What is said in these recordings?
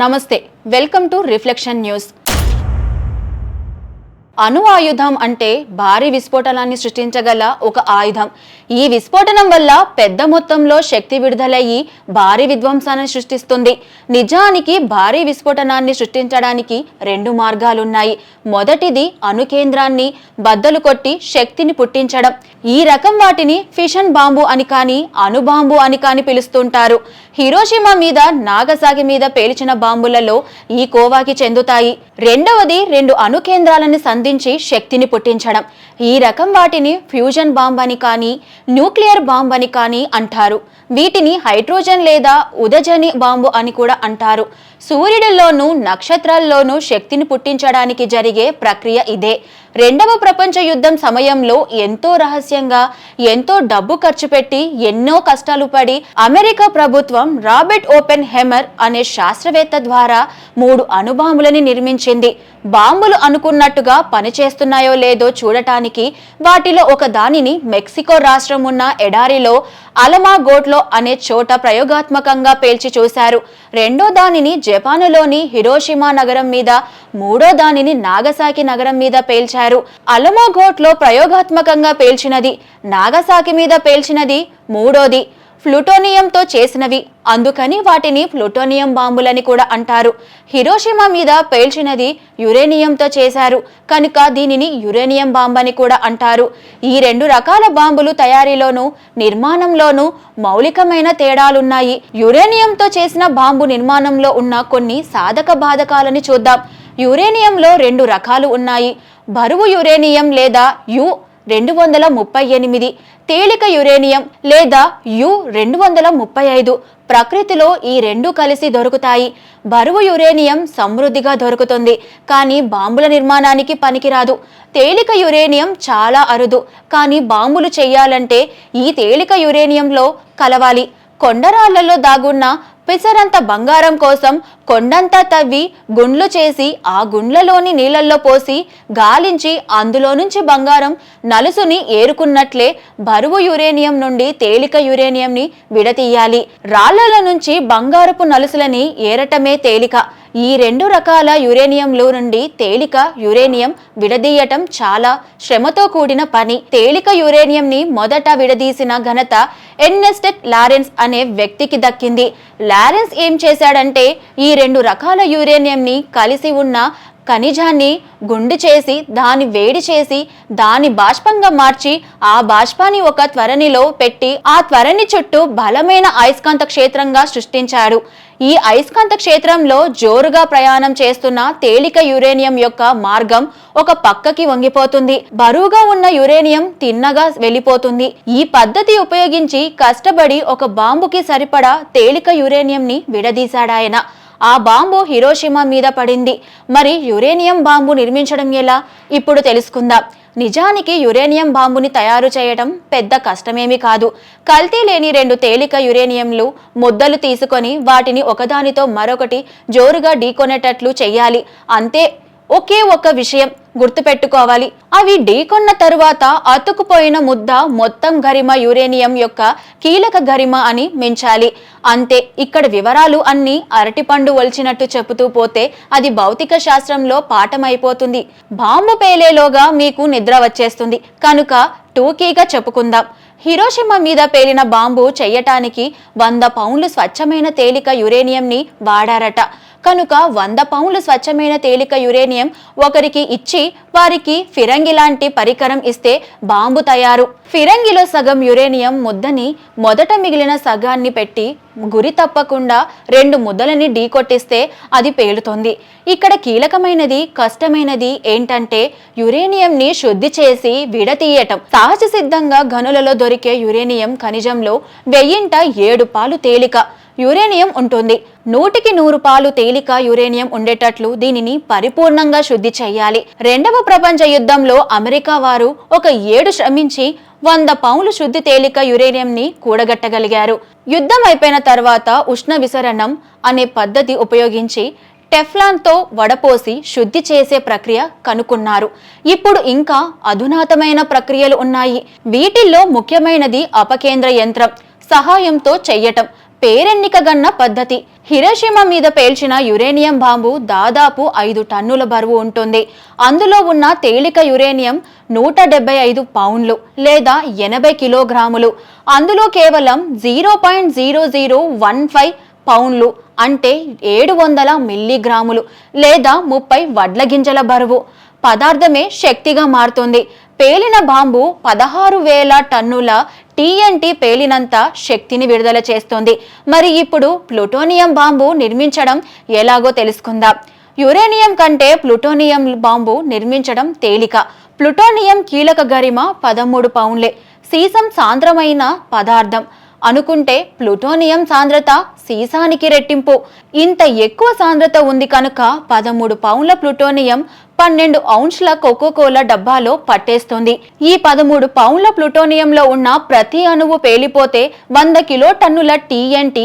నమస్తే, welcome to reflection news. అణు ఆయుధం అంటే భారీ విస్ఫోటనాన్ని సృష్టించగల ఒక ఆయుధం. ఈ విస్ఫోటనం వల్ల పెద్ద మొత్తంలో శక్తి విడుదలయ్యి భారీ విధ్వంసాన్ని సృష్టిస్తుంది. నిజానికి భారీ విస్ఫోటనాన్ని సృష్టించడానికి రెండు మార్గాలున్నాయి. మొదటిది అణు కేంద్రాన్ని బద్దలు కొట్టి శక్తిని పుట్టించడం. ఈ రకం వాటిని ఫిషన్ బాంబు అని కానీ అణుబాంబు అని కానీ పిలుస్తుంటారు. హిరోషిమా మీద నాగసాకి మీద పేల్చిన బాంబులలో ఈ కోవాకి చెందుతాయి. రెండవది రెండు అణు కేంద్రాలను సంధించి శక్తిని పుట్టించడం. ఈ రకం వాటిని ఫ్యూజన్ బాంబ్ అని కానీ న్యూక్లియర్ బాంబ్ అని కానీ అంటారు. వీటిని హైడ్రోజన్ లేదా ఉదజని బాంబు అని కూడా అంటారు. సూర్యుడిలోనూ నక్షత్రాల్లోనూ శక్తిని పుట్టించడానికి జరిగే ప్రక్రియ ఇదే. రెండవ ప్రపంచ యుద్ధం సమయంలో ఎంతో రహస్యంగా ఎంతో డబ్బు ఖర్చు పెట్టి ఎన్నో కష్టాలు పడి అమెరికా ప్రభుత్వం రాబర్ట్ ఓపెన్ హెమర్ అనే శాస్త్రవేత్త ద్వారా 3 అణుబాంబులని నిర్మించింది. బాంబులు అనుకున్నట్టుగా పనిచేస్తున్నాయో లేదో చూడటానికి వాటిలో ఒక దానిని మెక్సికో రాష్ట్రం ఉన్న ఎడారిలో అలమాగోట్లో అనే చోట ప్రయోగాత్మకంగా పేల్చి చూశారు. రెండో దానిని జపాన్లోని హిరోషిమా నగరం మీద, మూడో దానిని నాగసాకి నగరం మీద పేల్చారు. అలమాగోట్లో ప్రయోగాత్మకంగా పేల్చినది, నాగసాకి మీద పేల్చినది మూడోది ప్లూటోనియంతో చేసినవి. అందుకని వాటిని ప్లూటోనియం బాంబులని కూడా అంటారు. హిరోషిమా మీద పేల్చినది యురేనియంతో చేశారు కనుక దీనిని యురేనియం బాంబు అని కూడా అంటారు. ఈ 2 రకాల బాంబులు తయారీలోనూ నిర్మాణంలోనూ మౌలికమైన తేడాలున్నాయి. యురేనియంతో చేసిన బాంబు నిర్మాణంలో ఉన్న కొన్ని సాధక బాధకాలని చూద్దాం. యురేనియంలో 2 రకాలు ఉన్నాయి. బరువు యురేనియం లేదా U-238, తేలిక యురేనియం లేదా U-235. ప్రకృతిలో ఈ 2 కలిసి దొరుకుతాయి. బరువు యురేనియం సమృద్ధిగా దొరుకుతుంది కానీ బాంబుల నిర్మాణానికి పనికిరాదు. తేలిక యురేనియం చాలా అరుదు కానీ బాంబులు చేయాలంటే ఈ తేలిక యురేనియంలో కలవాలి. కొండరాళ్లలో దాగున్న పిసరంత బంగారం కోసం కొండంతా తవ్వి గుండ్లు చేసి ఆ గుండ్లలోని నీళ్లలో పోసి గాలించి అందులో నుంచి బంగారం నలుసుని ఏరుకున్నట్లే బరువు యురేనియం నుండి తేలిక యురేనియంని విడతీయాలి. రాళ్లలో నుంచి బంగారపు నలుసులని ఏరటమే తేలిక. ఈ 2 రకాల యురేనియంలో నుండి తేలిక యురేనియం విడదీయటం చాలా శ్రమతో కూడిన పని. తేలిక యురేనియంని మొదట విడదీసిన ఘనత ఎర్నెస్ట్ లారెన్స్ అనే వ్యక్తికి దక్కింది. లారెన్స్ ఏం చేశాడంటే ఈ 2 రకాల యురేనియంని కలిసి ఉన్న ఖనిజాన్ని గుండు చేసి దాన్ని వేడి చేసి దాని బాష్పంగా మార్చి ఆ బాష్పాన్ని ఒక త్వరణిలో పెట్టి ఆ త్వరణి చుట్టూ బలమైన అయస్కాంత క్షేత్రంగా సృష్టించాడు. ఈ అయస్కాంత క్షేత్రంలో జోరుగా ప్రయాణం చేస్తున్న తేలిక యురేనియం యొక్క మార్గం ఒక పక్కకి వంగిపోతుంది. బరువుగా ఉన్న యురేనియం తిన్నగా వెళ్ళిపోతుంది. ఈ పద్ధతి ఉపయోగించి కష్టపడి ఒక బాంబుకి సరిపడా తేలిక యురేనియంని విడదీశాడాయన. ఆ బాంబు హిరోషిమా మీద పడింది. మరి యురేనియం బాంబు నిర్మించడం ఎలా? ఇప్పుడు తెలుసుకుందాం. నిజానికి యురేనియం బాంబుని తయారు చేయడం పెద్ద కష్టమేమీ కాదు. కల్తీ లేని 2 తేలిక యురేనియంలు ముద్దలు తీసుకొని వాటిని ఒకదానితో మరొకటి జోరుగా ఢీకొనేటట్లు చెయ్యాలి. అంతే. ఒకే ఒక విషయం గుర్తుపెట్టుకోవాలి. అవి ఢీకొన్న తరువాత అతుకుపోయిన ముద్ద మొత్తం గరిమ యురేనియం యొక్క కీలక గరిమ అని మించాలి. అంతే. ఇక్కడ వివరాలు అన్ని అరటిపండు ఒలిచినట్టు చెబుతూ పోతే అది భౌతిక శాస్త్రంలో పాఠమైపోతుంది. బాంబు పేలేలోగా మీకు నిద్ర వచ్చేస్తుంది కనుక టూకీగా చెప్పుకుందాం. హిరోషిమా మీద పేలిన బాంబు చెయ్యటానికి 100 పౌండ్లు స్వచ్ఛమైన తేలిక యురేనియంని వాడారట. కనుక 100 పౌండ్లు స్వచ్ఛమైన తేలిక యురేనియం ఒకరికి ఇచ్చి వారికి ఫిరంగి లాంటి పరికరం ఇస్తే బాంబు తయారు. ఫిరంగిలో సగం యురేనియం ముద్దని మొదట మిగిలిన సగాన్ని పెట్టి గురి తప్పకుండా 2 ముద్దలని ఢీకొట్టిస్తే అది పేలుతుంది. ఇక్కడ కీలకమైనది కష్టమైనది ఏంటంటే యురేనియంని శుద్ధి చేసి విడతీయటం. సహజ సిద్ధంగా గనులలో దొరికే యురేనియం ఖనిజంలో 1000 పాలు తేలిక యురేనియం ఉంటుంది. 100కి 100 పాలు తేలిక యురేనియం ఉండేటట్లు దీనిని పరిపూర్ణంగా శుద్ధి చేయాలి. రెండవ ప్రపంచ యుద్ధంలో అమెరికా వారు ఒక 7 శ్రమించి 100 పౌండ్లు శుద్ధి తేలిక యురేనియంని కూడగట్టగలిగారు. యుద్ధం అయిపోయిన తర్వాత ఉష్ణ విసరణం అనే పద్ధతి ఉపయోగించి టెఫ్లాన్తో వడపోసి శుద్ధి చేసే ప్రక్రియ కనుక్కున్నారు. ఇప్పుడు ఇంకా అధునాతమైన ప్రక్రియలు ఉన్నాయి. వీటిల్లో ముఖ్యమైనది అపకేంద్ర యంత్రం సహాయంతో చెయ్యటం. పేరెన్నిక గన్న పద్ధతి. హిరోషిమా మీద పేల్చిన యురేనియం బాంబు దాదాపు 5 టన్నుల బరువు ఉంటుంది. అందులో ఉన్న తేలిక యురేనియం 175 పౌండ్లు లేదా 80 కిలోగ్రాములు. అందులో కేవలం 0.0015 పౌండ్లు అంటే 700 మిల్లీగ్రాములు లేదా 30 వడ్ల గింజల బరువు పదార్థమే శక్తిగా మారుతుంది. పేలిన బాంబు 16,000 టన్నుల TNT పేలినంత శక్తిని విడుదల చేస్తుంది. మరి ఇప్పుడు ప్లూటోనియం బాంబు నిర్మించడం ఎలాగో తెలుసుకుందాం. యురేనియం కంటే ప్లూటోనియం బాంబు నిర్మించడం తేలిక. ప్లూటోనియం కీలక గరిమ 13 పౌండ్లే. సీసం సాంద్రమైన పదార్థం అనుకుంటే ప్లూటోనియం సాంద్రత సీసానికి రెట్టింపు. ఇంత ఎక్కువ సాంద్రత ఉంది కనుక 13 పౌండ్ల ప్లూటోనియం 12 ఔన్స్ల కోకోకోలా డబ్బాలో పట్టేస్తుంది. ఈ 13 పౌండ్ల ప్లూటోనియంలో ఉన్న ప్రతి అణువు పేలిపోతే 100 కిలో టన్నుల TNT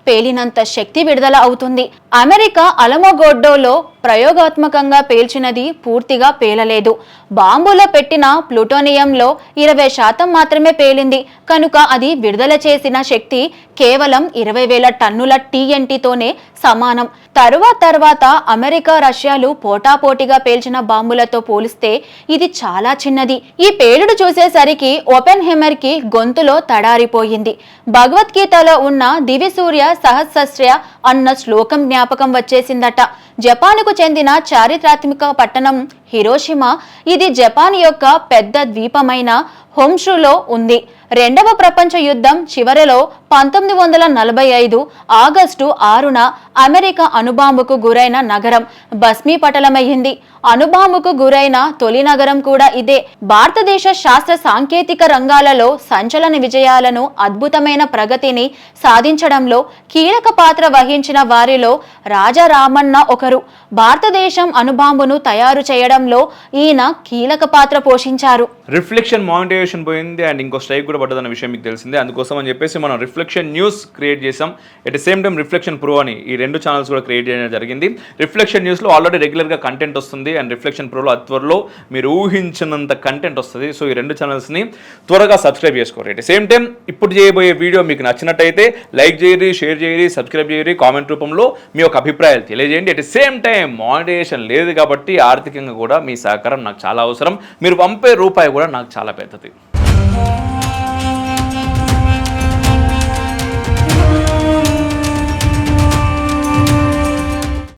పేలినంత శక్తి విడుదల అవుతుంది. అమెరికా అలమోగోడ్డోలో ప్రయోగాత్మకంగా పేల్చినది పూర్తిగా పేలలేదు. బాంబులో పెట్టిన ప్లూటోనియంలో 20% మాత్రమే పేలింది కనుక అది విడుదల చేసిన శక్తి కేవలం 20,000 టన్నుల TNTతోనే సమానం. తర్వాత అమెరికా రష్యాలు పోటాపోటీగా పేల్చిన బాంబులతో పోలిస్తే ఇది చాలా చిన్నది. ఈ పేలుడు చూసేసరికి ఓపెన్హైమర్ కి గొంతులో తడారిపోయింది. భగవద్గీతలో ఉన్న దివిసూర్య సహస్రస్య అన్న శ్లోకం జ్ఞాపకం వచ్చేసిందట. జపాన్కు చెందిన చారిత్రాత్మక పట్టణం హిరోషిమా. ఇది జపాన్ యొక్క పెద్ద ద్వీపమైన హోన్షులో ఉంది. రెండవ ప్రపంచ యుద్ధం చివరిలో 1945 ఆగస్టు 6న అమెరికా అణుబాంబుకు గురైన నగరం భస్మీపటలమైంది. అణుబాంబుకు గురైన తొలి నగరం కూడా ఇదే. భారతదేశ శాస్త్ర సాంకేతిక రంగాలలో సంచలన విజయాలను, అద్భుతమైన ప్రగతిని సాధించడంలో కీలక పాత్ర వహించిన వారిలో రాజా రామన్న ఒకరు. భారతదేశం అణుబాంబును తయారు చేయడంలో ఈయన కీలక పాత్ర పోషించారు. రిఫ్లెక్షన్ మానిటైజేషన్ పోయింది అండ్ ఇంకో స్ట్రైక్ కూడా పడ్డదన్న విషయం మీకు తెలిసిందే. అందుకోసం అని చెప్పేసి మనం రిఫ్లెక్షన్ న్యూస్ క్రియేట్ చేసాం. At the same time reflection pro అని ఈ 2 ఛానల్స్ కూడా క్రియేట్ చేయడం జరిగింది. రిఫ్లెక్షన్ న్యూస్లో ఆల్రెడీ రెగ్యులర్గా కంటెంట్ వస్తుంది అండ్ రిఫ్లెక్షన్ ప్రోలో త్వరలో మీరు ఊహించినంత కంటెంట్ వస్తుంది. సో ఈ 2 ఛానల్స్ని త్వరగా సబ్స్క్రైబ్ చేసుకోరు. ఎట్ ద సేమ్ టైం ఇప్పుడు చేయబోయే వీడియో మీకు నచ్చినట్టయితే లైక్ చేయరి, షేర్ చేయరి, సబ్స్క్రైబ్ చేయరి, కామెంట్ రూపంలో మీ యొక్క అభిప్రాయాలు తెలియజేయండి. At the same time monetization లేదు కాబట్టి ఆర్థికంగా కూడా మీ సహకారం నాకు చాలా అవసరం. మీరు పంపే రూపాయి కూడా నాకు చాలా పెద్దది.